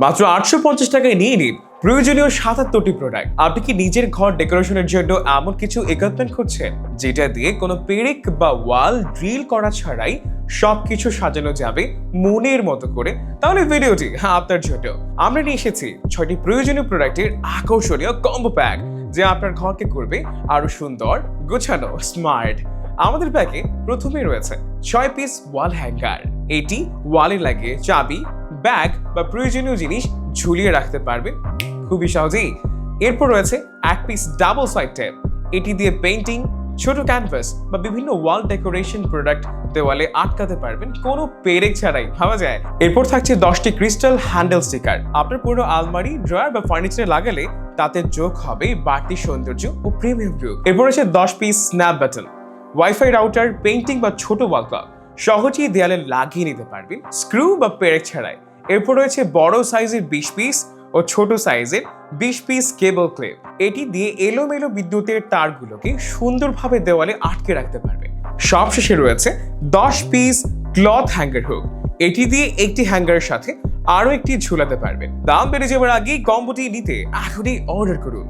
মাত্র 850 টাকায় নিয়ে নিন প্রয়োজনীয় 77টি প্রোডাক্ট। আপনি কি নিজের ঘর ডেকোরেশনের জন্য এমন কিছু ইকুইপমেন্ট খুঁজছেন যেটা দিয়ে কোনো পেরেক বা ওয়াল ড্রিল করা ছাড়াই সবকিছু সাজানো যাবে মনের মতো করে? তাহলে ভিডিওটি আপনার জন্য। আমরা নিয়ে এসেছি 6টি প্রয়োজনীয় প্রোডাক্টের আকর্ষণীয় কম্বো প্যাক, যা আপনার ঘরকে করবে আরো সুন্দর, গোছানো, স্মার্ট। আমাদের প্যাকে প্রথমেই রয়েছে 6 পিস ওয়াল হ্যাঙ্গার। এটি ওয়ালে লাগিয়ে চাবি, ব্যাগ বা প্রয়োজনীয় জিনিস ঝুলিয়ে রাখতে পারবেন খুবই সহজেই। এরপর রয়েছে 1 পিস ডাবল সাইড টেপ। এটি দিয়ে পেইন্টিং, ছোট ক্যানভাস বা বিভিন্ন ওয়াল ডেকোরেশন প্রোডাক্ট দেওয়ালে আটকাতে পারবেন কোনো পেরেক ছাড়াই, ভাবা যায়। এরপর থাকছে 10টি ক্রিস্টাল হ্যান্ডেল স্টিকার। আপনার পুরো আলমারি, ড্রয়ার বা ফার্নিচারে লাগালে তাতে যোগ হবে বাড়তি সৌন্দর্য ও প্রিমিয়াম লুক। এরপর রয়েছে 10 piece snap button. Wifi router, painting বা ছোট ওয়াল ক্লক সহজেই দেয়ালে লাগিয়ে নিতে পারবেন স্ক্রু বা পেরেক ছাড়াই। এরপর রয়েছে বড় সাইজের 20 পিস ও ছোট সাইজের 20 পিস কেবল ক্লিপ। এটি দিয়ে এলোমেলো বিদ্যুতের তারগুলোকে সুন্দরভাবে দেওয়ালে আটকে রাখতে পারবে। সবশেষে রয়েছে 10 পিস ক্লথ হ্যাঙ্গার হুক। এটি দিয়ে একটি হ্যাঙ্গারের সাথে আরো একটি ঝুলাতে পারবেন। দাম বেড়ে যাওয়ার আগেই কম্বোটি নিতে এখনই অর্ডার করুন।